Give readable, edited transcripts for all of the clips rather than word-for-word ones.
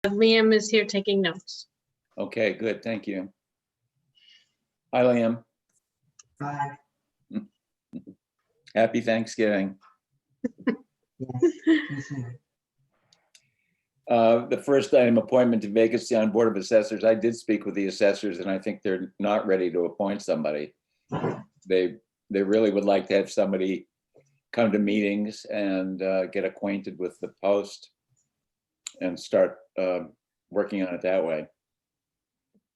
Liam is here taking notes. Okay, good, thank you. Hi, Liam. Hi. Happy Thanksgiving. Yes, you too. The first item, appointment to vacancy on Board of Assessors. I did speak with the assessors and I think they're not ready to appoint somebody. They really would like to have somebody come to meetings and get acquainted with the post and start working on it that way.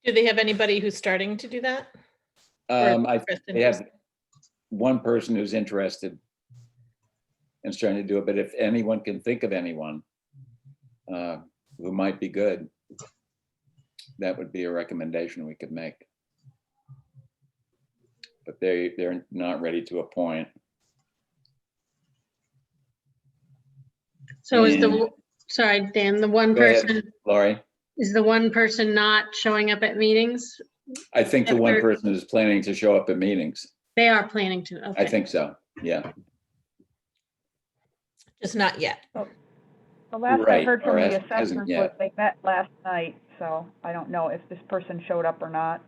Do they have anybody who's starting to do that? They have one person who's interested in starting to do it, but if anyone can think of anyone who might be good, that would be a recommendation we could make. But they're not ready to appoint. So is the, sorry, Dan, the one Go ahead, person, Laurie. is the one person not showing up at meetings? I think the one After- person is planning to show up at meetings. They are planning to, I okay. think so, yeah. Just not yet. The last I Right, heard or from the hasn't assessors was yet. they met last night, so I don't know if this person showed up or not.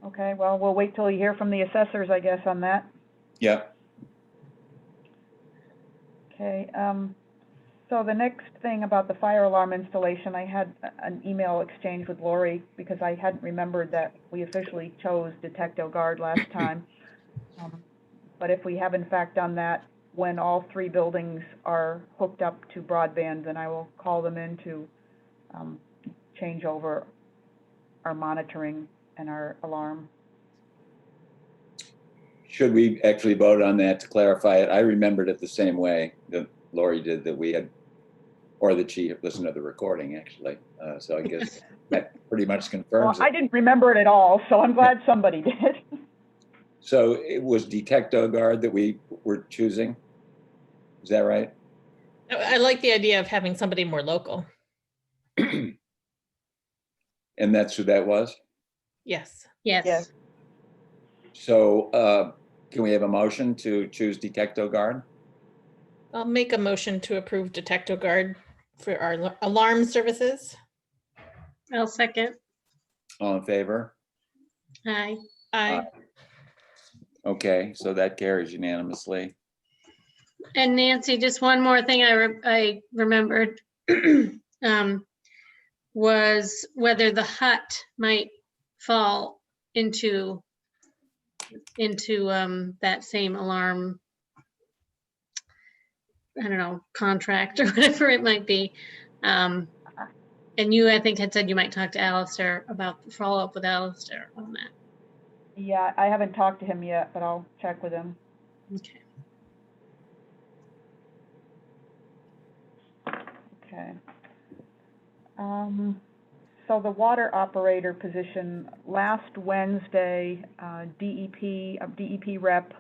Okay, well, we'll wait till you hear from the assessors, I guess, on that. Yep. Okay, so the next thing about the fire alarm installation, I had an email exchange with Lori because I hadn't remembered that we officially chose Detecto Guard last time. But if we have in fact done that, when all 3 buildings are hooked up to broadband, then I will call them in to change over our monitoring and our alarm. Should we actually vote on that to clarify it? I remembered it the same way that Lori did, that we had, or the chief listened to the recording actually. So I guess that pretty much Well, confirms I it. didn't remember it at all, so I'm glad somebody did. So it was Detecto Guard that we were choosing? Is that right? I like the idea of having somebody more local. And that's who that was? Yes. Yes. Yes. So can we have a motion to choose Detecto Guard? I'll make a motion to approve Detecto Guard for our alarm services. I'll second. All in favor? Hi. Aye. Okay, so that carries unanimously. And Nancy, just one more thing I remembered was whether the hut might fall into that same alarm, I don't know, contract or whatever it might be. And you, I think, had said you might talk to Alistair about follow up with Alistair on that. Yeah, I haven't talked to him yet, but I'll check with him. Okay. Okay. So the water operator position, last Wednesday, DEP rep,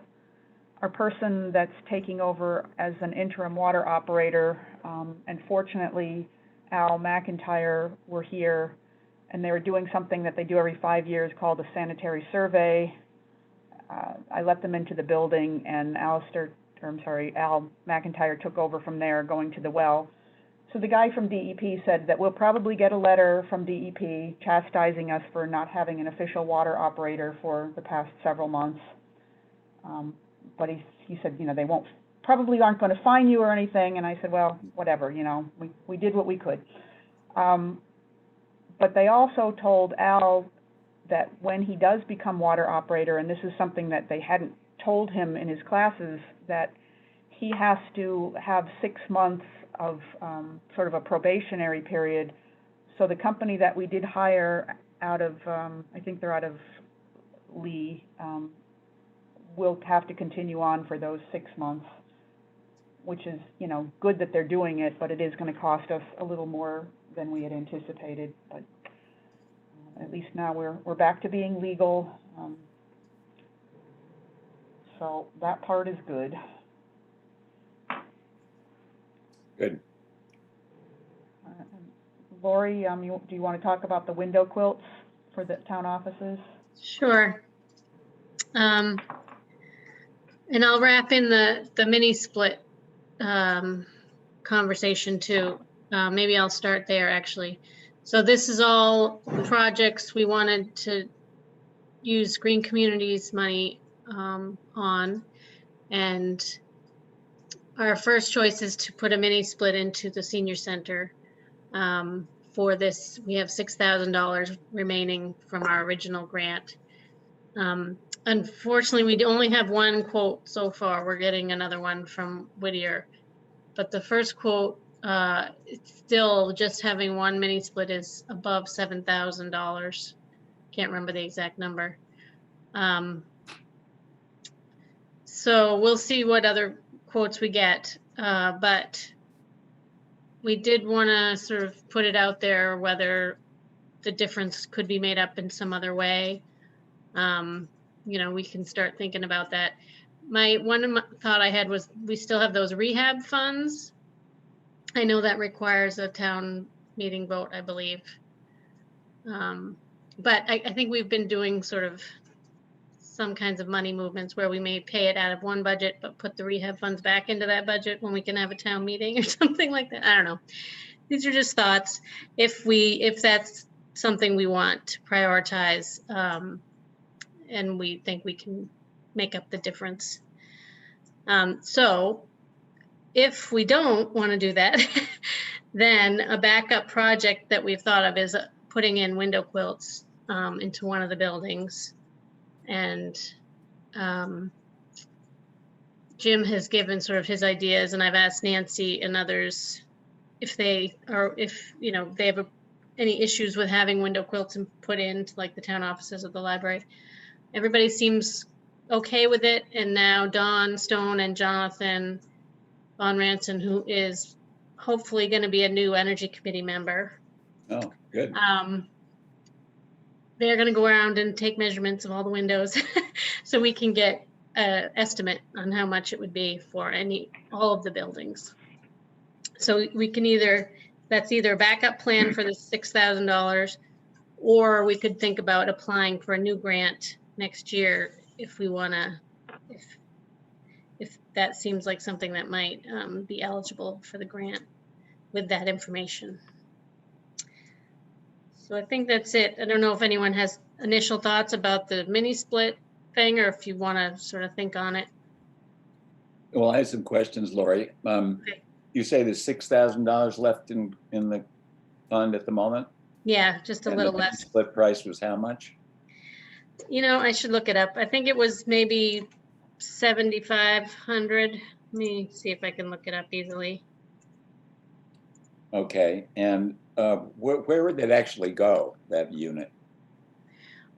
our person that's taking over as an interim water operator, and fortunately, Al McIntyre were here, and they were doing something that they do every 5 years called a sanitary survey. I let them into the building, and Al McIntyre took over from there, going to the well. So the guy from DEP said that we'll probably get a letter from DEP chastising us for not having an official water operator for the past several months. But he said, you know, they probably aren't going to fine you or anything. And I said, well, whatever, you know, we did what we could. But they also told Al that when he does become water operator, and this is something that they hadn't told him in his classes, that he has to have 6 months of sort of a probationary period. So the company that we did hire out of, I think they're out of Lee, will have to continue on for those 6 months, which is, you know, good that they're doing it, but it is going to cost us a little more than we had anticipated. But at least now we're back to being legal. So that part is good. Good. Lori, do you want to talk about the window quilts for the town offices? Sure. And I'll wrap in the mini split conversation too. Maybe I'll start there, actually. So this is all projects we wanted to use Green Communities money on. And our first choice is to put a mini split into the senior center. For this, we have $6,000 remaining from our original grant. Unfortunately, we only have one quote so far. We're getting another one from Whittier. But the first quote, it's still just having one mini split is above $7,000. Can't remember the exact number. So we'll see what other quotes we get. But we did want to sort of put it out there whether the difference could be made up in some other way. You know, we can start thinking about that. One thought I had was we still have those rehab funds. I know that requires a town meeting vote, I believe. But I think we've been doing sort of some kinds of money movements where we may pay it out of one budget, but put the rehab funds back into that budget when we can have a town meeting or something like that. I don't know. These are just thoughts. If that's something we want to prioritize, and we think we can make up the difference. So if we don't want to do that, then a backup project that we've thought of is putting in window quilts into one of the buildings. And Jim has given sort of his ideas, and I've asked Nancy and others if they have any issues with having window quilts and put into like the town offices of the library. Everybody seems okay with it. And now Dawn Stone and Jonathan Von Ranson, who is hopefully going to be a new energy committee member. Oh, good. They're going to go around and take measurements of all the windows so we can get an estimate on how much it would be for all of the buildings. So we can that's either a backup plan for the $6,000, or we could think about applying for a new grant next year if we want to, if that seems like something that might be eligible for the grant with that information. So I think that's it. I don't know if anyone has initial thoughts about the mini split thing, or if you want to sort of think on it. Well, I have some questions, Lori. Okay. You say there's $6,000 left in the fund at the moment? Yeah, just a And little the less. split price was how much? You know, I should look it up. I think it was maybe 7,500. Let me see if I can look it up easily. Okay, and where would that actually go, that unit?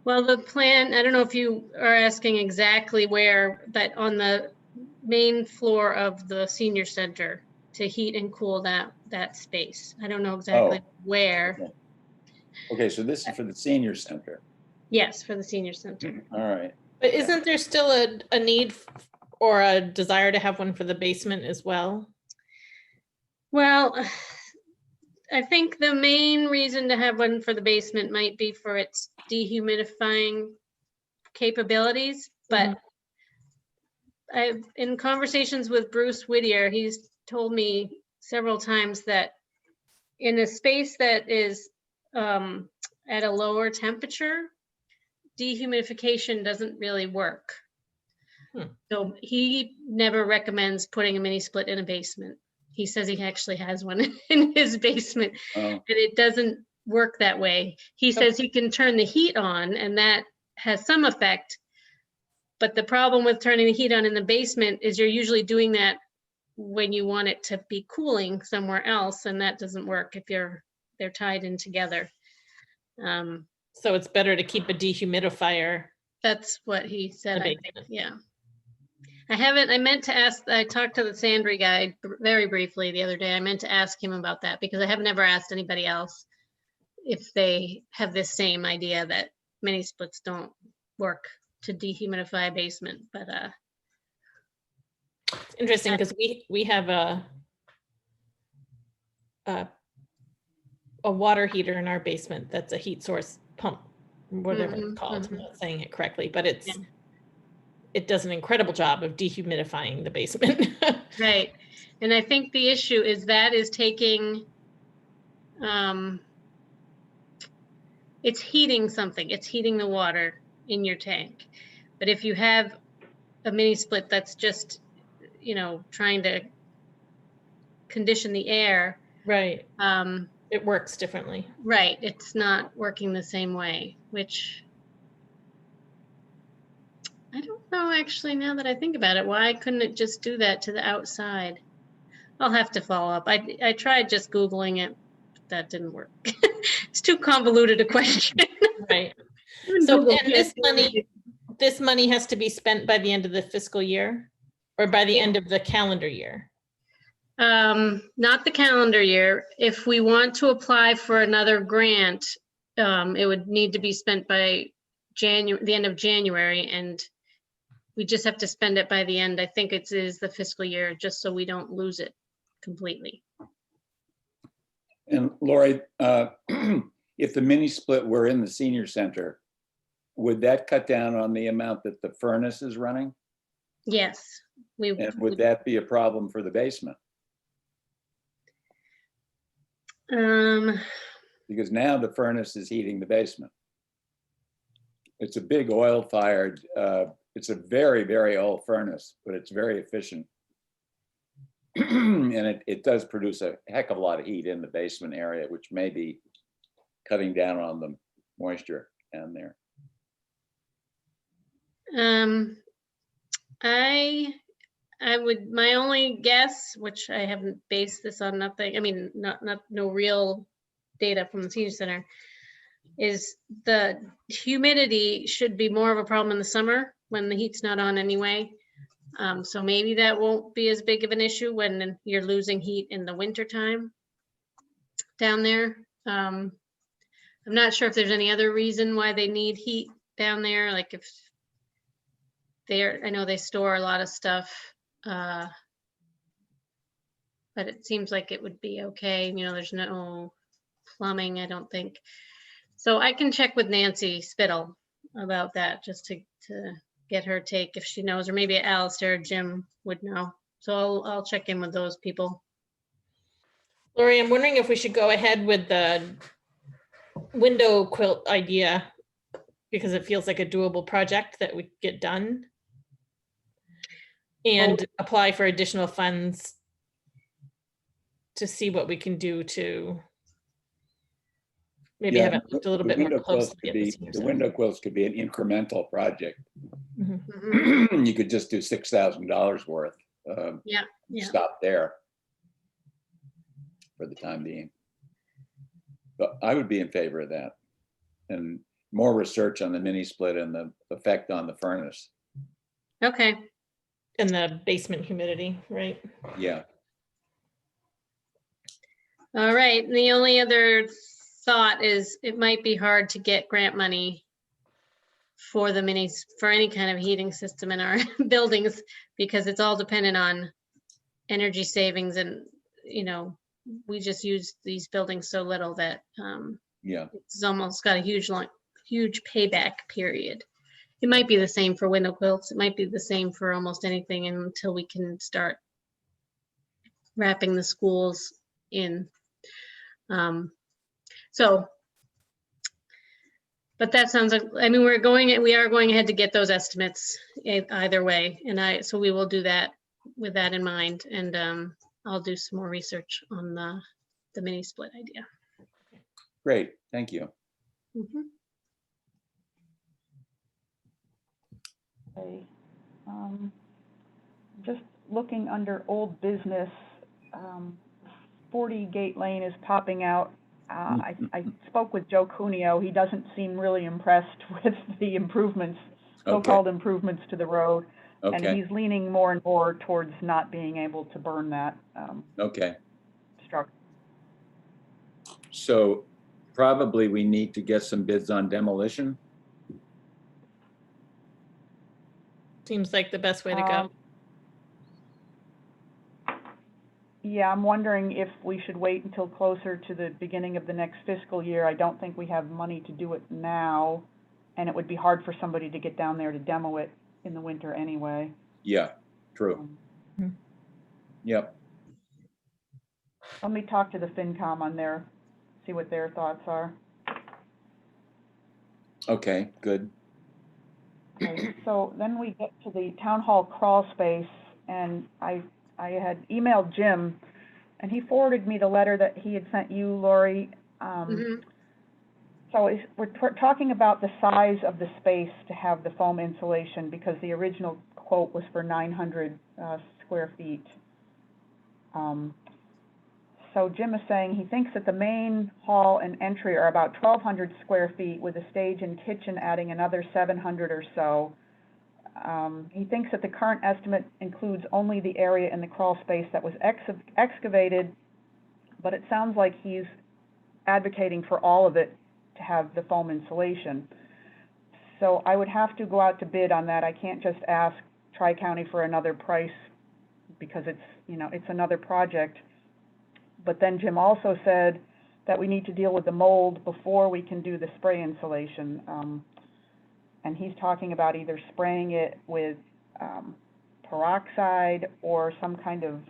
Well, the plan, I don't know if you are asking exactly where, but on the main floor of the senior center to heat and cool that space. I don't know exactly where. Okay, so this is for the senior center. Yes, for the senior center. All right. But isn't there still a need or a desire to have one for the basement as well? Well, I think the main reason to have one for the basement might be for its dehumidifying capabilities, but in conversations with Bruce Whittier, he's told me several times that in a space that is at a lower temperature, dehumidification doesn't really work. So he never recommends putting a mini split in a basement. He says he actually has one in his basement, and it doesn't work that way. He says he can turn the heat on, and that has some effect. But the problem with turning the heat on in the basement is you're usually doing that when you want it to be cooling somewhere else, and that doesn't work if they're tied in together. So it's better to keep a dehumidifier. That's what he said. I think. Basement. Yeah. I meant to ask, I talked to the Sandry guy very briefly the other day. I meant to ask him about that because I have never asked anybody else if they have this same idea that mini splits don't work to dehumidify a basement, but It's interesting because we have a water heater in our basement that's a heat source pump, whatever it's called. I'm not saying it correctly, but it does an incredible job of dehumidifying the basement. Right. And I think the issue is that is taking, it's heating something, it's heating the water in your tank. But if you have a mini split that's just, trying to condition the air, Right. um, It works differently. right, it's not working the same way, which I don't know actually, now that I think about it, why couldn't it just do that to the outside? I'll have to follow up. I tried just Googling it, but that didn't work. It's too convoluted a question. Right. Even So, Google and can't do this money has to be spent by the end of the fiscal year or by the end of the calendar year? Not the calendar year. If we want to apply for another grant, it would need to be spent by the end of January, and we just have to spend it by the end. I think it is the fiscal year, just so we don't lose it completely. And Lori, if the mini split were in the senior center, would that cut down on the amount that the furnace is running? Yes, we And would that be a problem for the basement? Because now the furnace is heating the basement. It's a big oil fired, it's a very, very old furnace, but it's very efficient. And it does produce a heck of a lot of heat in the basement area, which may be cutting down on the moisture down there. I would, my only guess, which I haven't based this on nothing, I mean, no real data from the senior center, is the humidity should be more of a problem in the summer when the heat's not on anyway. So maybe that won't be as big of an issue when you're losing heat in the winter time down there. I'm not sure if there's any other reason why they need heat down there, like if I know they store a lot of stuff, but it seems like it would be okay. There's no plumbing, I don't think. So I can check with Nancy Spittle about that, just to get her take if she knows, or maybe Alistair or Jim would know. So I'll check in with those people. Lori, I'm wondering if we should go ahead with the window quilt idea, because it feels like a doable project that would get done. And apply for additional funds to see what we can do to maybe have it looked a little bit more closely at the senior The center. window quilts could be an incremental project. Mhm. You could just do $6,000 worth. Yeah. Stop there for the time being. But I would be in favor of that. And more research on the mini split and the effect on the furnace. Okay. And the basement humidity, right? Yeah. All right. And the only other thought is it might be hard to get grant money for the for any kind of heating system in our buildings, because it's all dependent on energy savings, and we just use these buildings so little that Yeah. it's almost got a huge payback period. It might be the same for window quilts. It might be the same for almost anything until we can start wrapping the schools in. But that sounds like, I mean, we are going ahead to get those estimates either way. And so we will do that with that in mind. And I'll do some more research on the mini split idea. Great. Thank you. Mhm. Okay. Just looking under old business, 40 Gate Lane is popping out. I spoke with Joe Cuneo. He doesn't seem really impressed with the improvements, so-called improvements to the road. And Okay. he's leaning more and more towards not being able to burn that Okay. structure. So probably we need to get some bids on demolition. Seems like the best way to go. Yeah, I'm wondering if we should wait until closer to the beginning of the next fiscal year. I don't think we have money to do it now, and it would be hard for somebody to get down there to demo it in the winter anyway. Yeah, true. Yep. let me talk to the FinCom on their, see what their thoughts are. Okay, good. Okay, so then we get to the town hall crawl space, and I had emailed Jim, and he forwarded me the letter that he had sent you, Lori. Mhm. So we're talking about the size of the space to have the foam insulation, because the original quote was for 900 square feet. So Jim is saying he thinks that the main hall and entry are about 1,200 square feet, with a stage and kitchen adding another 700 or so. He thinks that the current estimate includes only the area in the crawl space that was excavated, but it sounds like he's advocating for all of it to have the foam insulation. So I would have to go out to bid on that. I can't just ask Tri-County for another price, because it's, you know, it's another project. But then Jim also said that we need to deal with the mold before we can do the spray insulation. And he's talking about either spraying it with peroxide or some kind of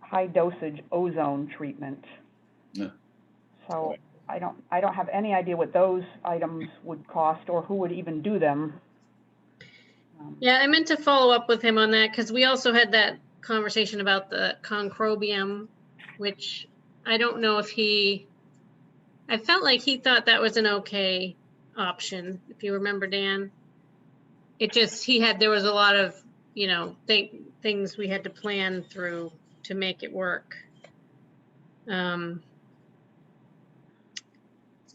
high dosage ozone treatment. Yeah. So I don't have any idea what those items would cost or who would even do them. Yeah, I meant to follow up with him on that, because we also had that conversation about the concrobium, which I don't know if I felt like he thought that was an okay option, if you remember, Dan. It just, there was a lot of, you know, things we had to plan through to make it work.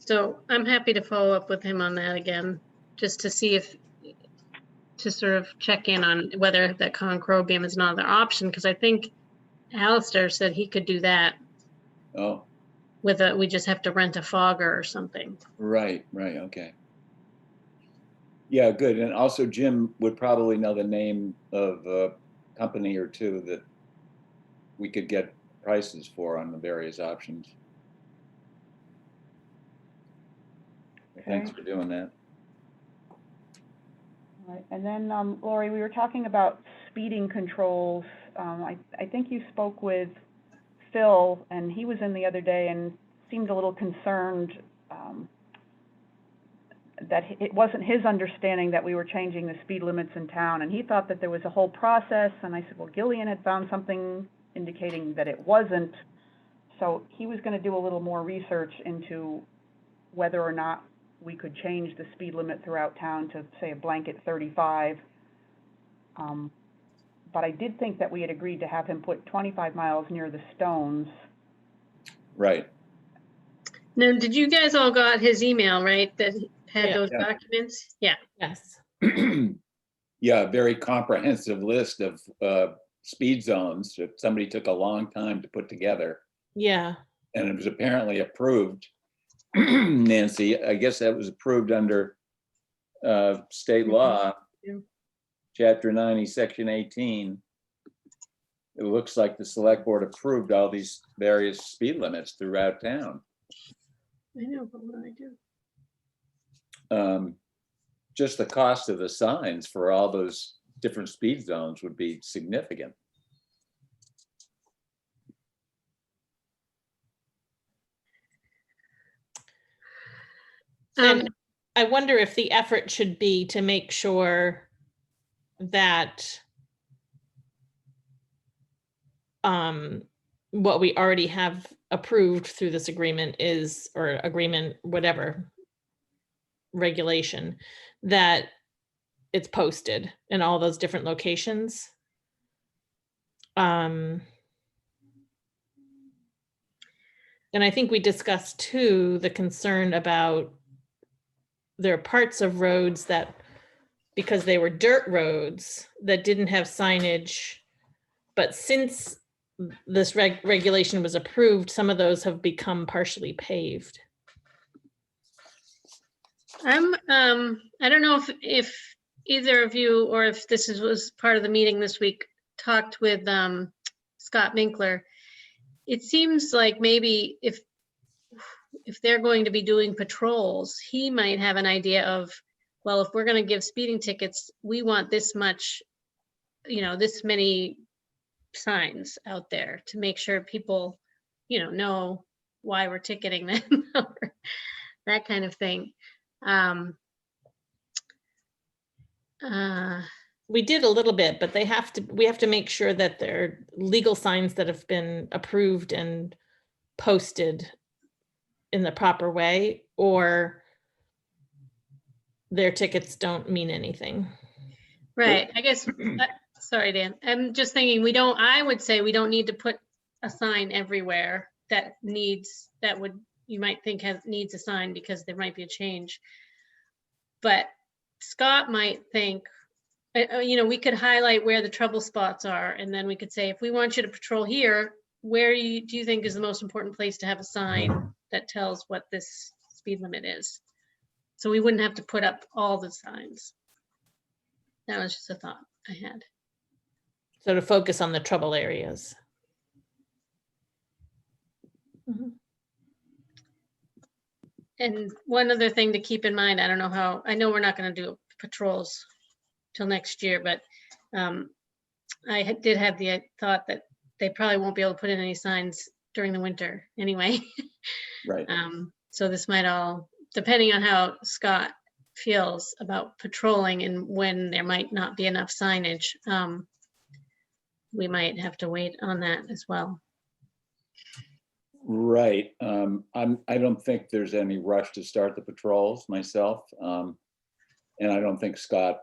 So I'm happy to follow up with him on that again, just to see to sort of check in on whether that concrobium is another option, because I think Alistair said he could do that Oh, we just have to rent a fogger or something. right, okay. Yeah, good. And also Jim would probably know the name of a company or two that we could get prices for on the various options. Thanks Okay. for doing that. Right. And then, Lori, we were talking about speeding controls. I think you spoke with Phil, and he was in the other day and seemed a little concerned that it wasn't his understanding that we were changing the speed limits in town, and he thought that there was a whole process, and I said, well, Gillian had found something indicating that it wasn't, so he was going to do a little more research into whether or not we could change the speed limit throughout town to, say, a blanket 35. But I did think that we had agreed to have him put 25 miles near the stones. Right. Now, did you guys all got his email, right, that had Yeah. those Yeah. documents? Yeah. Yes. Yeah, a very comprehensive list of speed zones that somebody took a long time to put together. Yeah. And it was apparently approved. Nancy, I guess that was approved under state law, Yeah. Chapter 90, Section 18. It looks like the select board approved all these various speed limits throughout town. I know, but what do I do? Just the cost of the signs for all those different speed zones would be significant. And I wonder if the effort should be to make sure that what we already have approved through this agreement is, or agreement, whatever, regulation, that it's posted in all those different locations. And I think we discussed too, the concern about there are parts of roads that, because they were dirt roads that didn't have signage, but since this regulation was approved, some of those have become partially paved. I don't know if either of you, or if this was part of the meeting this week, talked with Scott Minkler. It seems like maybe if they're going to be doing patrols, he might have an idea of, well, if we're going to give speeding tickets, we want this much, you know, this many signs out there to make sure people, know why we're ticketing them, or that kind of thing. We did a little bit, but we have to make sure that they're legal signs that have been approved and posted in the proper way, or their tickets don't mean anything. Right, I guess, sorry, Dan, I'm just thinking, I would say we don't need to put a sign everywhere that you might think needs a sign because there might be a change. But Scott might think, we could highlight where the trouble spots are, and then we could say, if we want you to patrol here, where do you think is the most important place to have a sign that tells what this speed limit is? So we wouldn't have to put up all the signs. That was just a thought I had. So to focus on the trouble areas. Mhm. And one other thing to keep in mind, I know we're not going to do patrols till next year, but I did have the thought that they probably won't be able to put in any signs during the winter anyway. Right. So this might all, depending on how Scott feels about patrolling and when there might not be enough signage, we might have to wait on that as well. Right. I don't think there's any rush to start the patrols myself. And I don't think Scott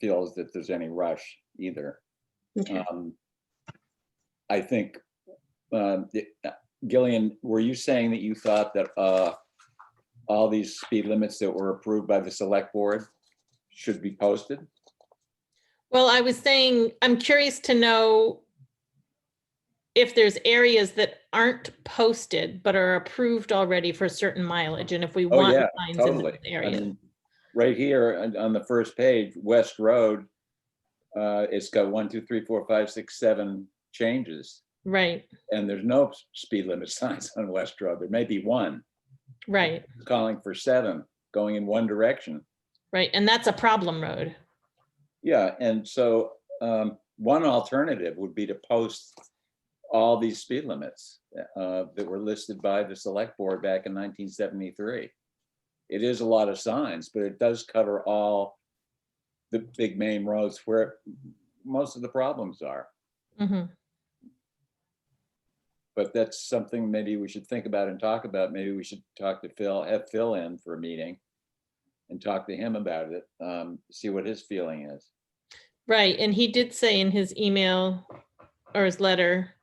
feels that there's any rush either. Okay. I think, Gillian, were you saying that you thought that all these speed limits that were approved by the select board should be posted? Well, I was saying, I'm curious to know if there's areas that aren't posted but are approved already for certain mileage, and if we want yeah, signs totally. in those areas. I mean, right here on the first page, West Road, it's got 1, 2, 3, 4, 5, 6, 7 changes, Right, and there's no speed limit signs on West Road. There may be one right, calling for 7 going in one direction. right. And that's a problem road. Yeah, and so one alternative would be to post all these speed limits that were listed by the select board back in 1973. It is a lot of signs, but it does cover all the big main roads where most of the problems are. Mhm. But that's something maybe we should think about and talk about. Maybe we should talk to Phil, have Phil in for a meeting and talk to him about it, see what his feeling is. Right, and he did say in his email or his letter,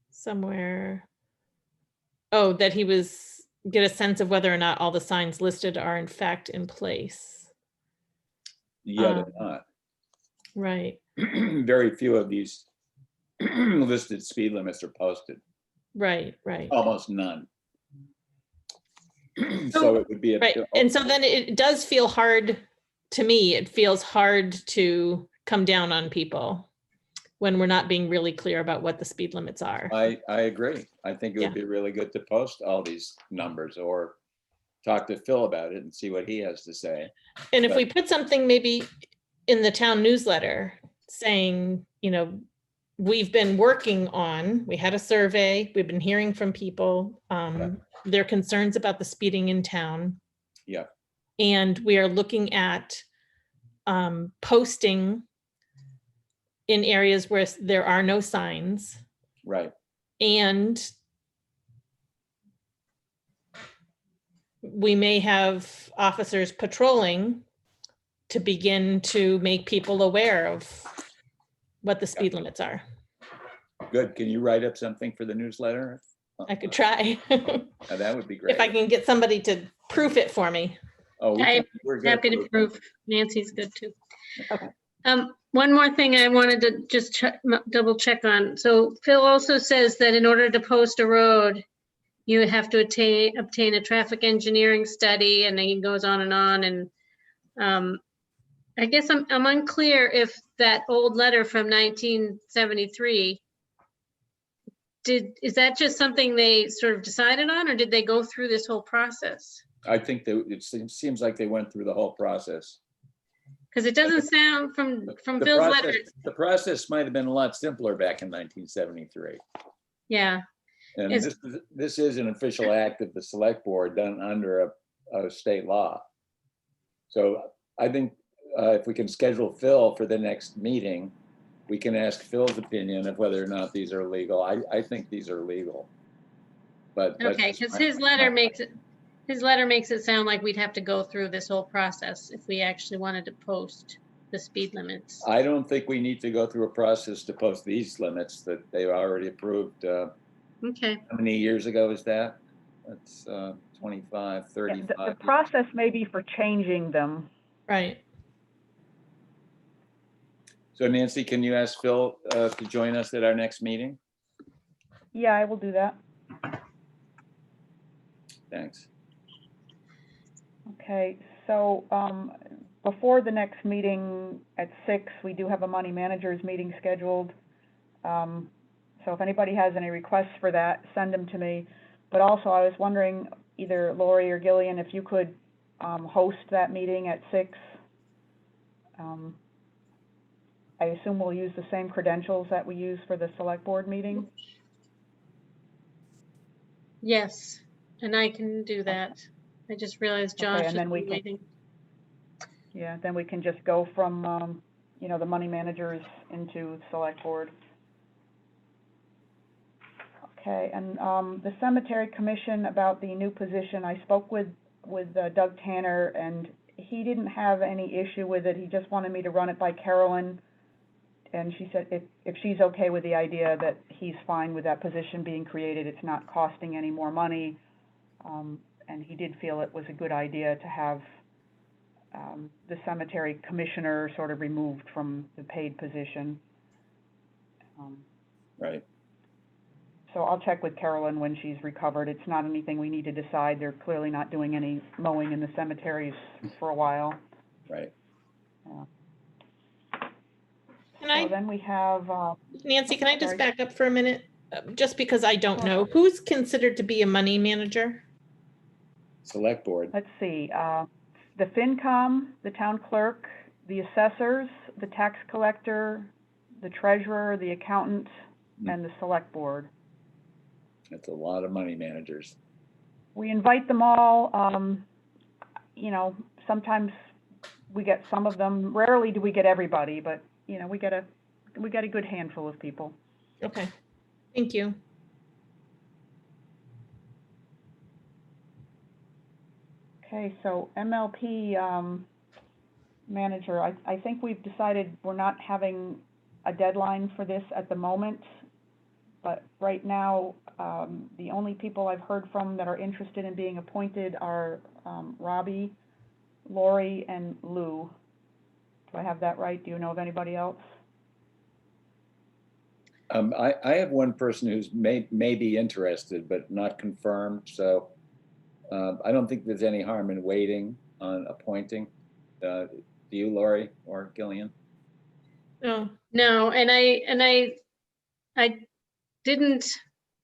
somewhere, that he was get a sense of whether or not all the signs listed are in fact in place. Yeah, they're not. Right, Very few of these listed speed limits are posted, right, right. almost none. So it would be Right, and so then it does feel hard, to me, it feels hard to come down on people when we're not being really clear about what the speed limits are. I agree. I think it would Yeah. be really good to post all these numbers or talk to Phil about it and see what he has to say. And if we put something maybe in the town newsletter saying, we've been working on, we had a survey, we've been hearing from people, their concerns about the speeding in town. Yeah. And we are looking at posting in areas where there are no signs. Right. And we may have officers patrolling to begin to make people aware of what the speed limits are. Good. Can you write up something for the newsletter? I could try. That would be great. If I can get somebody to proof it for me. Oh, we're good. Happy to prove. Nancy's good too. Okay. One more thing I wanted to just double check on. So Phil also says that in order to post a road, you have to obtain a traffic engineering study, and then he goes on. And I guess I'm unclear if that old letter from 1973, is that just something they sort of decided on, or did they go through this whole process? I think that seems like they went through the whole process. Because it doesn't sound from The Phil's process, letter. the process might have been a lot simpler back in 1973. Yeah, And Is- this is an official act of the select board done under a state law. So I think if we can schedule Phil for the next meeting, we can ask Phil's opinion of whether or not these are legal. I think these are legal. But that's okay, just because my- his letter makes it sound like we'd have to go through this whole process if we actually wanted to post the speed limits. I don't think we need to go through a process to post these limits that they've already approved. Okay, How many years ago is that? That's 25, Yeah, 35. the years. process may be for changing them. Right. So Nancy, can you ask Phil to join us at our next meeting? Yeah, I will do that. Thanks. Okay, so before the next meeting at 6, we do have a money managers meeting scheduled. So if anybody has any requests for that, send them to me. But also, I was wondering, either Lori or Gillian, if you could host that meeting at 6. I assume we'll use the same credentials that we use for the select board meeting? yes, and I can do that. I just realized Josh Okay, is and then we can- waiting. Yeah, then we can just go from, you know, the money managers into select board. Okay, and the cemetery commission, about the new position, I spoke with Doug Tanner, and he didn't have any issue with it. He just wanted me to run it by Carolyn, and she said if she's okay with the idea, that he's fine with that position being created. It's not costing any more money, and he did feel it was a good idea to have the cemetery commissioner sort of removed from the paid position. Right. So I'll check with Carolyn when she's recovered. It's not anything we need to decide. They're clearly not doing any mowing in the cemeteries for a while. Right. Can So then we have, Nancy, can I just sorry. back up for a minute? Just because I don't Sure. know, who's considered to be a money manager? Select board. let's see, the FinCom, the town clerk, the assessors, the tax collector, the treasurer, the accountant, and the select board. That's a lot of money managers. We invite them all. You know, sometimes we get some of them. Rarely do we get everybody, but, you know, we get a good handful of people. Okay, thank you. Okay, so MLP manager, I think we've decided we're not having a deadline for this at the moment. But right now, the only people I've heard from that are interested in being appointed are Robbie, Lori, and Lou. Do I have that right? Do you know of anybody else? I have one person who's may be interested, but not confirmed. So I don't think there's any harm in waiting on appointing. Do you, Lori or Gillian? Oh, No, and I didn't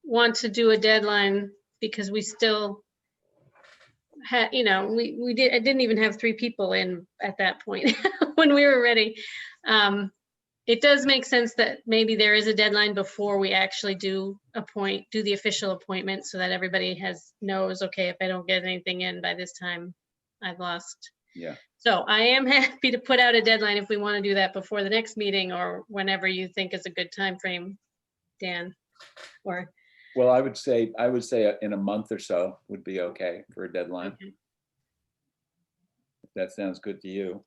want to do a deadline because we still had, you know, I didn't even have 3 people in at that point when we were ready. It does make sense that maybe there is a deadline before we actually do the official appointment, so that everybody knows, okay, if I don't get anything in by this time, I've lost. Yeah. So I am happy to put out a deadline if we want to do that before the next meeting or whenever you think is a good time frame, Dan. Or Well, I would say in a month or so would be okay for a deadline. okay, If that sounds good to you.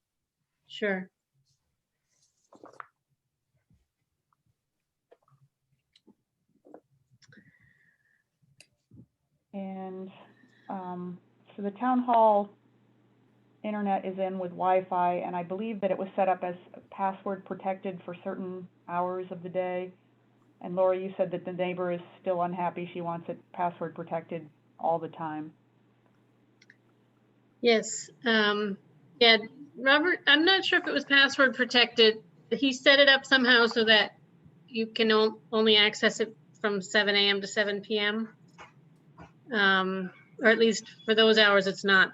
sure. And so the town hall internet is in with Wi-Fi, and I believe that it was set up as password protected for certain hours of the day. And Lori, you said that the neighbor is still unhappy. She wants it password protected all the time. Yes. Yeah, Robert, I'm not sure if it was password protected. He set it up somehow so that you can only access it from 7 a.m. to 7 p.m. or at least for those hours, it's not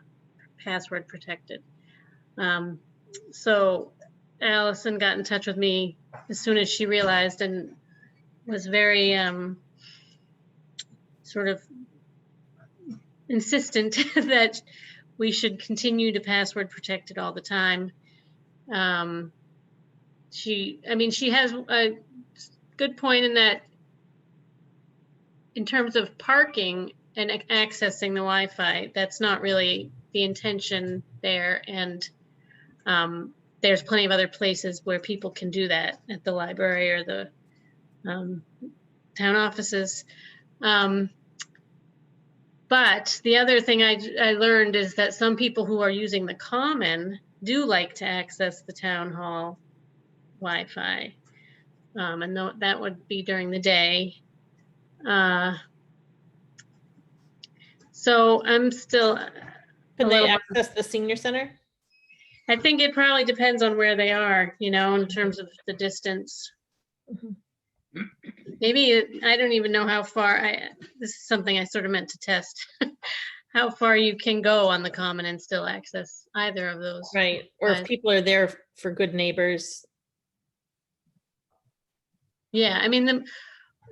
password protected. So Allison got in touch with me as soon as she realized and was very sort of insistent that we should continue to password protect it all the time. She has a good point in that in terms of parking and accessing the Wi-Fi, that's not really the intention there. And there's plenty of other places where people can do that at the library or the town offices. But the other thing I learned is that some people who are using the common do like to access the town hall Wi-Fi. And that would be during the day. So I'm still. Can they access the senior center? I think it probably depends on where they are, in terms of the distance. Mhm. Maybe, I don't even know how far, this is something I sort of meant to test. How far you can go on the common and still access either of those. Right, or if people are there for good neighbors. Yeah, I mean,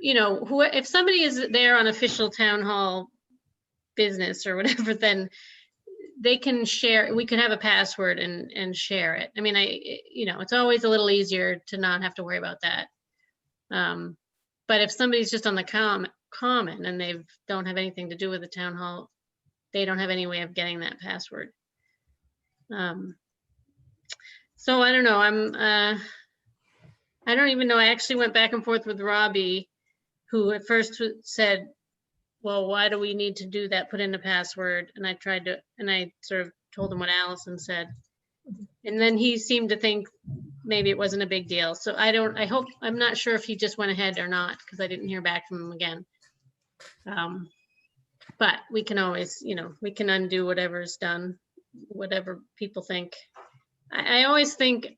if somebody is there on official town hall business or whatever, then they can share, we can have a password and share it. I mean, it's always a little easier to not have to worry about that. But if somebody's just on the common and they don't have anything to do with the town hall, they don't have any way of getting that password. So I don't know, I don't even know. I actually went back and forth with Robbie, who at first said, well, why do we need to do that? Put in a password. And I sort of told him what Allison said. And then he seemed to think maybe it wasn't a big deal. So I'm not sure if he just went ahead or not, because I didn't hear back from him again. But we can always, we can undo whatever's done, whatever people think. I always think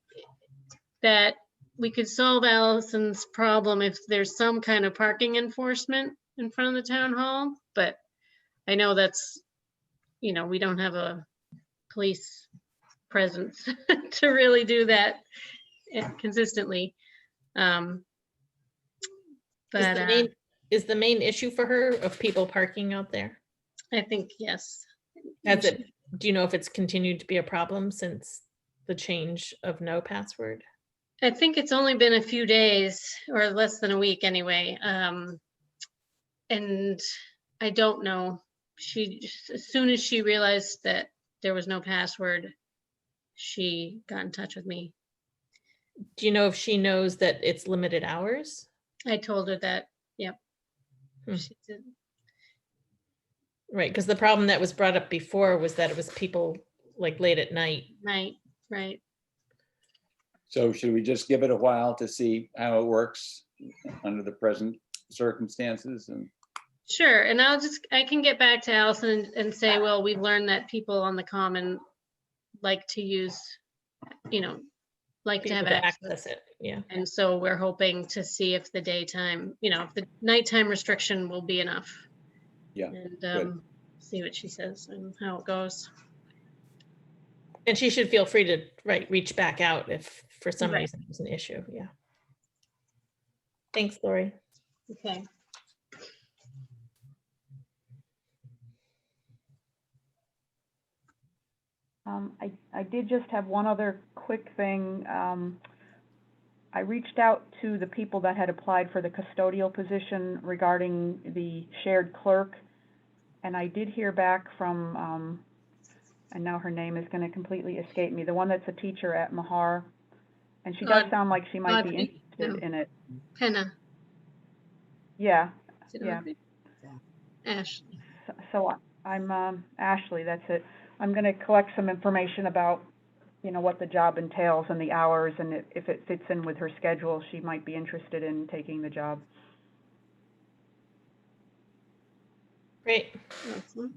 that we could solve Allison's problem if there's some kind of parking enforcement in front of the town hall, but I know that's, we don't have a police presence to really do that consistently. Is the main issue for her of people parking out there? I think, yes. Do you know if it's continued to be a problem since the change of no password? I think it's only been a few days or less than a week anyway. And I don't know, as soon as she realized that there was no password, she got in touch with me. Do you know if she knows that it's limited hours? I told her that, yep. She did. Right, because the problem that was brought up before was that it was people like late at night. Right. So should we just give it a while to see how it works under the present circumstances? And sure, and I can get back to Allison and say, well, we've learned that people on the common like to use, like to have access. It, yeah. And so we're hoping to see if the daytime, if the nighttime restriction will be enough. yeah, And see what she says and how it goes. And she should feel free to reach back out if for some Right. reason there's an issue. Yeah. Thanks, Lori. Okay. I did just have one other quick thing. I reached out to the people that had applied for the custodial position regarding the shared clerk, and I did hear back from, and now her name is going to completely escape me, the one that's a teacher at Mahar, and she does sound like she might be interested in it. Penna. Yeah. Is it Yeah. Audrey? Ashley. So I'm, Ashley, that's it. I'm going to collect some information about, what the job entails and the hours, and if it fits in with her schedule, she might be interested in taking the job. Great. Awesome.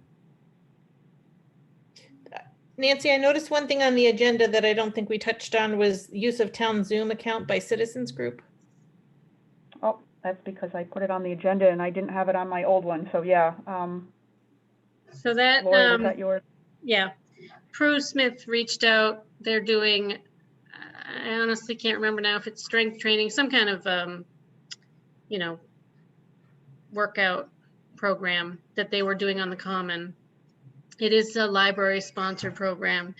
Nancy, I noticed one thing on the agenda that I don't think we touched on was use of town Zoom account by citizens group. Oh, that's because I put it on the agenda and I didn't have it on my old one, so yeah. So that, Lori, was that yours? yeah, Prue Smith reached out. They're doing, I honestly can't remember now if it's strength training, some kind of, you know, workout program that they were doing on the common. It is a library sponsored program.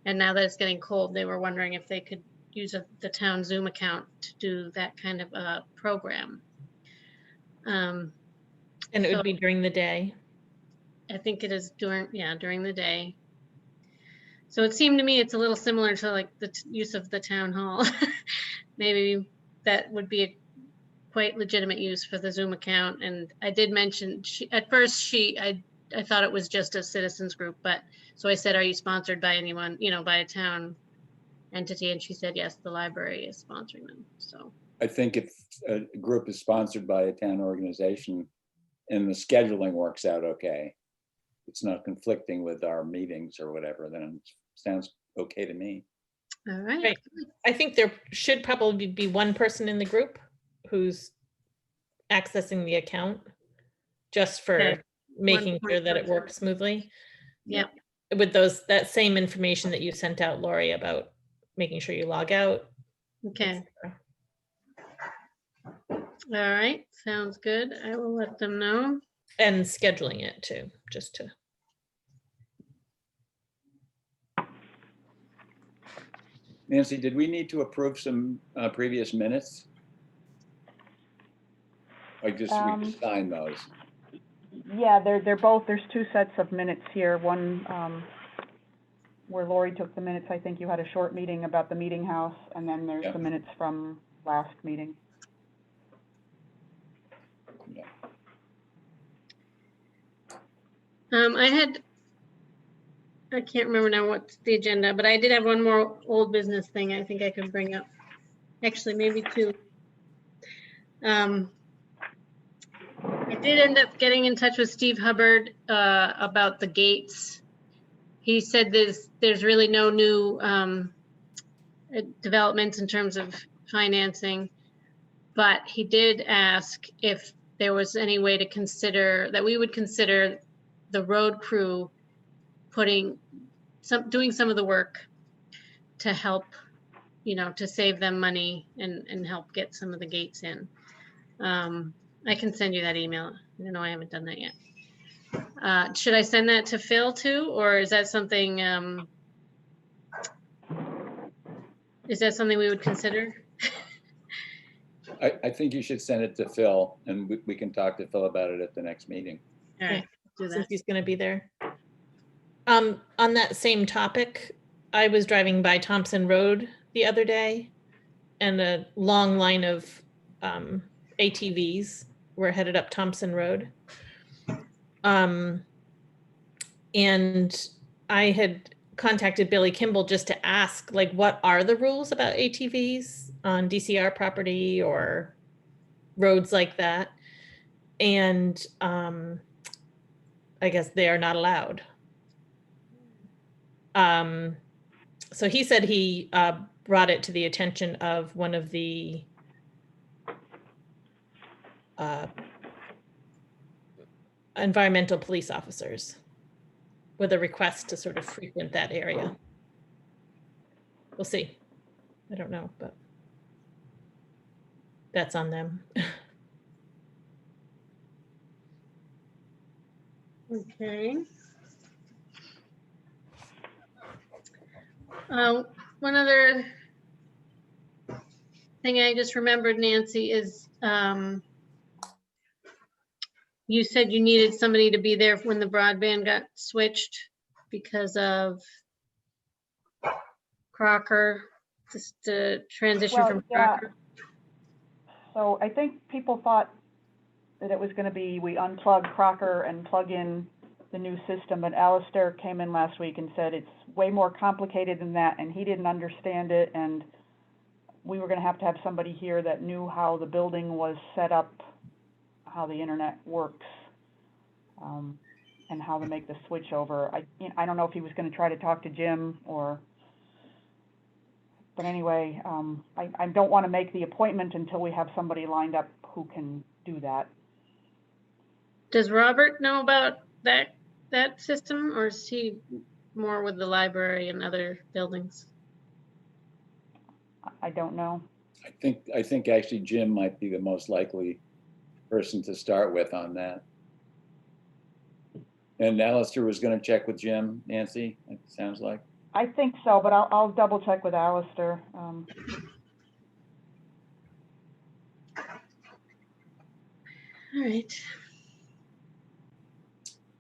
And now that it's getting cold, they were wondering if they could use the town Zoom account to do that kind of program. And it So would be during the day. I think it is during the day. So it seemed to me it's a little similar to like the use of the town hall. Maybe that would be a quite legitimate use for the Zoom account. And I did mention, at first I thought it was just a citizens group, but so I said, are you sponsored by anyone, you know, by a town entity? And she said, yes, the library is sponsoring them. So I think if a group is sponsored by a town organization and the scheduling works out okay, it's not conflicting with our meetings or whatever, then it sounds okay to me. all right. Right. I think there should probably be one person in the group who's accessing the account just for Okay. making One sure that it person. works smoothly. Yep. With that same information that you sent out, Lori, about making sure you log out. Okay. etc. All right. Sounds good. I will let them know. And scheduling it too, just to. Nancy, did we need to approve some previous minutes? Like just we just sign those? Yeah, they're both, there's two sets of minutes here. One, where Lori took the minutes, I think you had a short meeting about the meeting house, and then there's Yeah. the minutes from last meeting. Yeah. I can't remember now what's the agenda, but I did have one more old business thing I think I could bring up. Actually, maybe two. I did end up getting in touch with Steve Hubbard about the gates. He said there's really no new developments in terms of financing, but he did ask if there was any way to consider that we would consider the road crew doing some of the work to help, you know, to save them money and help get some of the gates in. I can send you that email. I know I haven't done that yet. Should I send that to Phil too, or is that something we would consider? I think you should send it to Phil, and we can talk to Phil about it at the next meeting. All right, do Since that. he's going to be there. On that same topic, I was driving by Thompson Road the other day, and a long line of ATVs were headed up Thompson Road. And I had contacted Billy Kimball just to ask, like, what are the rules about ATVs on DCR property or roads like that? And I guess they are not allowed. So he said he brought it to the attention of one of the environmental police officers with a request to sort of frequent that area. We'll see. I don't know, but that's on them. Okay. One other thing I just remembered, Nancy, is you said you needed somebody to be there when the broadband got switched because of Crocker, just the transition Well, from yeah. Crocker. So I think people thought that it was gonna be, we unplug Crocker and plug in the new system, but Alistair came in last week and said it's way more complicated than that, and he didn't understand it, and we were gonna have somebody here that knew how the building was set up, how the internet works, and how to make the switch over. I don't know if he was gonna try to talk to Jim or, but anyway, I don't wanna make the appointment until we have somebody lined up who can do that. Does Robert know about that that system, or is he more with the library and other buildings? I don't know. I think actually Jim might be the most likely person to start with on that. And Alistair was going to check with Jim, Nancy, it sounds like. I think so, but I'll double check with Alistair. All right.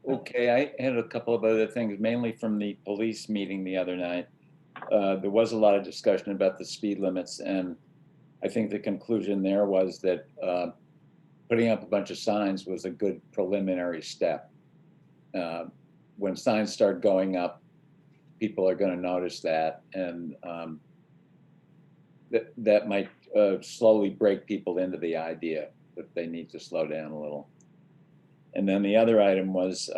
Okay, I had a couple of other things, mainly from the police meeting the other night. There was a lot of discussion about the speed limits, and I think the conclusion there was that putting up a bunch of signs was a good preliminary step. When signs start going up, people are going to notice that, and that might slowly break people into the idea that they need to slow down a little. And then the other item was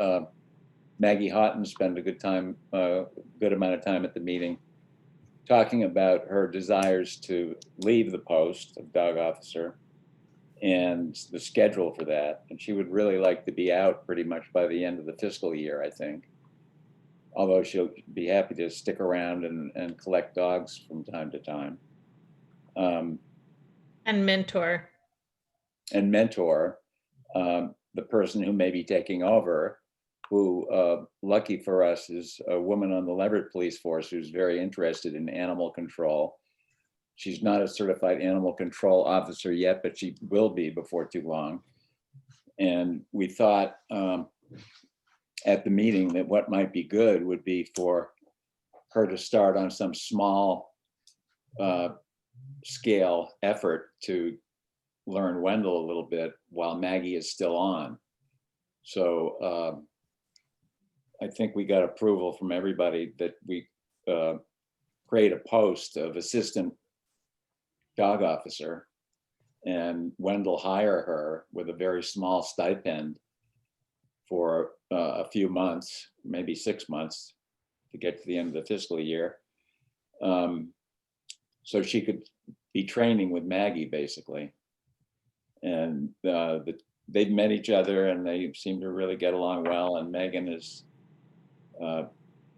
Maggie Houghton spent a good amount of time at the meeting talking about her desires to leave the post of dog officer and the schedule for that. And she would really like to be out pretty much by the end of the fiscal year, I think. Although she'll be happy to stick around and collect dogs from time to time. And mentor. And mentor the person who may be taking over, who, lucky for us, is a woman on the Leverett Police Force who's very interested in animal control. She's not a certified animal control officer yet, but she will be before too long. And we thought at the meeting that what might be good would be for her to start on some small scale effort to learn Wendell a little bit while Maggie is still on. So I think we got approval from everybody that we create a post of assistant dog officer, and Wendell hire her with a very small stipend for a few months, maybe 6 months, to get to the end of the fiscal year. So she could be training with Maggie, basically. And they've met each other and they seem to really get along well. And Megan is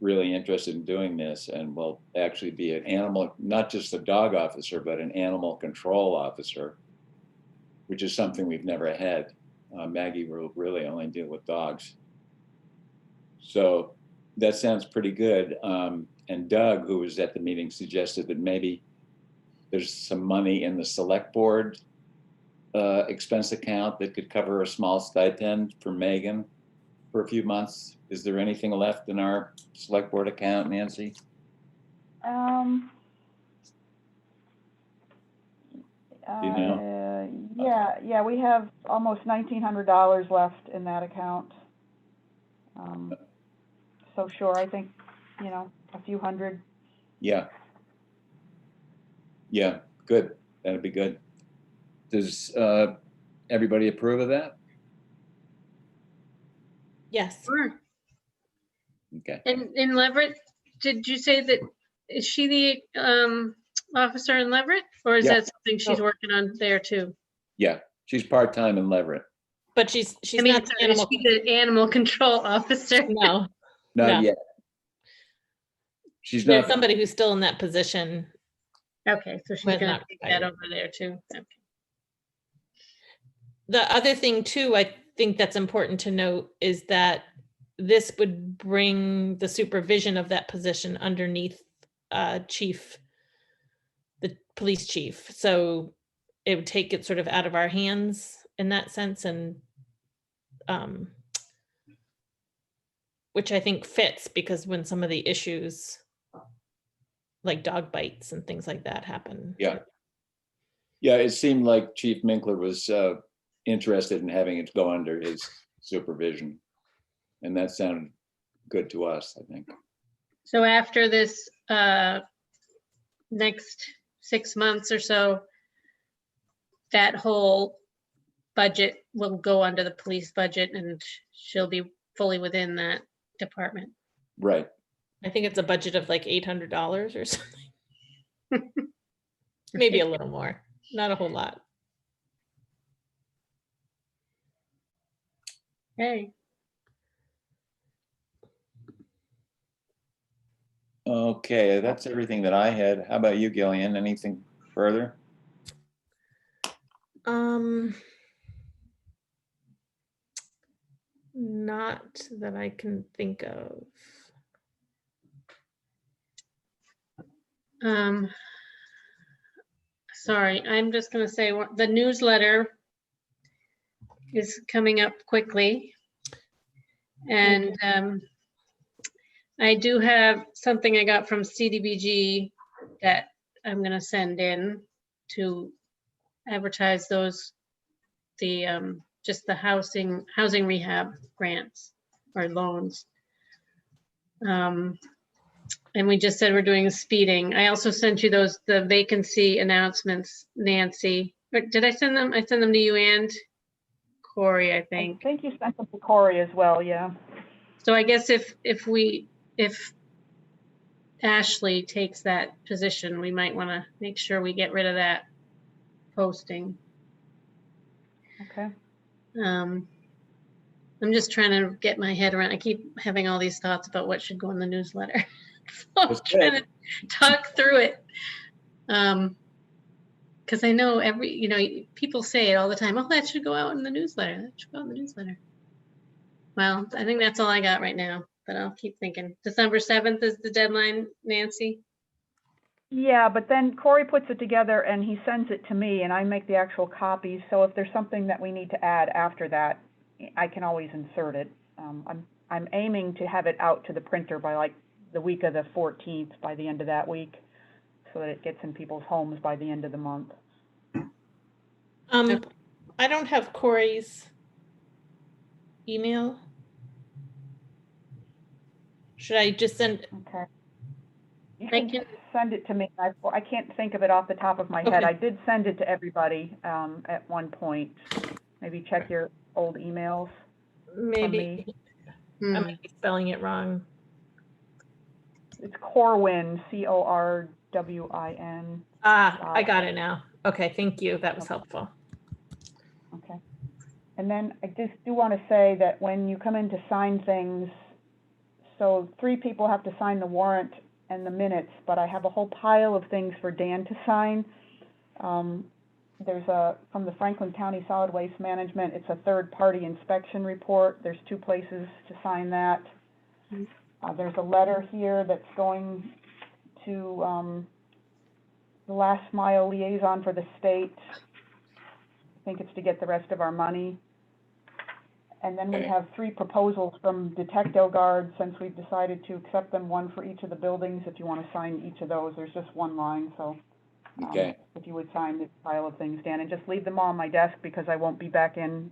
really interested in doing this and will actually be an animal, not just a dog officer, but an animal control officer, which is something we've never had. Maggie will really only deal with dogs. So that sounds pretty good. And Doug, who was at the meeting, suggested that maybe there's some money in the Selectboard expense account that could cover a small stipend for Megan for a few months. Is there anything left in our Selectboard account, Nancy? Do you know? Yeah, we have almost $1,900 left in that account. So sure, I think, a few hundred. Yeah. Yeah, good. That'd be good. Does everybody approve of that? Yes. Sure. Okay. And in Leverett, did you say that, is she the officer in Leverett? Or is Yeah. that something she's Oh. working on there too? Yeah, she's part-time in Leverett. But she's I mean, not the sorry, animal. she's the animal control officer. No, Not No. yet. She's there's not, somebody who's still in that position. Okay, so she's But gonna not take that retired. over there too. Okay. The other thing too, I think that's important to note is that this would bring the supervision of that position underneath chief, the police chief. So it would take it sort of out of our hands in that sense, and which I think fits, because when some of the issues like dog bites and things like that happen. yeah. Yeah, it seemed like Chief Minkler was interested in having it go under his supervision. And that sounded good to us, I think. So after this next 6 months or so, that whole budget will go under the police budget and she'll be fully within that department. Right. I think it's a budget of like $800 or something. Maybe a little more, not a whole lot. Okay. Okay, that's everything that I had. How about you, Gillian? Anything further? Not that I can think of. Sorry, I'm just gonna say, the newsletter is coming up quickly. And I do have something I got from CDBG that I'm gonna send in to advertise those, just the housing rehab grants or loans. And we just said we're doing speeding. I also sent you the vacancy announcements, Nancy. Or did I send them? I sent them to you and Corey, I I think. think you sent them to Corey as well, yeah. So I guess if Ashley takes that position, we might want to make sure we get rid of that posting. Okay. I'm just trying to get my head around. I keep having all these thoughts about what should go in the newsletter. So I'm That's trying good. to talk through it. Because I know people say it all the time. Oh, that should go out in the newsletter. That should go out in the newsletter. Well, I think that's all I got right now, but I'll keep thinking. December 7th is the deadline, Nancy? Yeah, but then Corey puts it together and he sends it to me and I make the actual copies. So if there's something that we need to add after that, I can always insert it. I'm aiming to have it out to the printer by like the week of the 14th, by the end of that week, so that it gets in people's homes by the end of the month. I don't have Corey's email. Should I just send? Okay. You I can can- send it to me. I can't think of it off the top of my head. Okay. I did send it to everybody at one point. Maybe check your old emails. Maybe I Hmm. might be spelling it wrong. It's Corwin, Corwin. I got it now. Okay, thank you. That was helpful. Okay. And then I just do want to say that when you come in to sign things, so 3 people have to sign the warrant and the minutes, but I have a whole pile of things for Dan to sign. There's from the Franklin County Solid Waste Management, it's a third-party inspection report. There's 2 places to sign that. There's a letter here that's going to the last mile liaison for the state. I think it's to get the rest of our money. And then we Okay. have 3 proposals from Detecto Guard, since we've decided to accept them, 1 for each of the buildings. If you want to sign each of those, there's just 1 line, so Okay. if you would sign this pile of things, Dan, and just leave them all on my desk because I won't be back in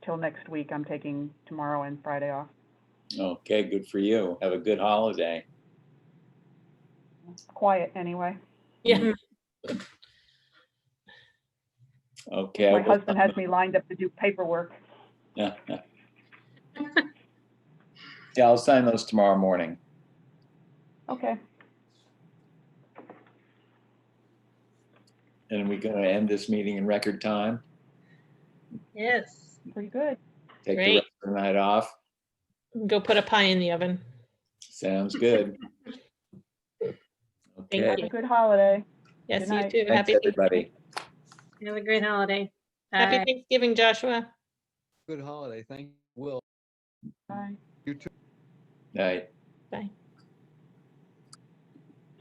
till next week. I'm taking tomorrow and Friday off. Okay, good for you. Have a good holiday. Quiet anyway. Yeah. Okay. My husband has me lined up to do paperwork. Yeah. Yeah, I'll sign those tomorrow morning. Okay. And we're going to end this meeting in record time. Yes. Pretty good. Take the Great. rest of the night off. Go put a pie in the oven. Sounds good. Thank Okay. Have a good holiday. Yes, Good you night. too. Thanks, everybody. Have a great holiday. Happy Bye. Thanksgiving, Joshua. Good holiday. Thank you, Will. Bye. You too. Night. Bye.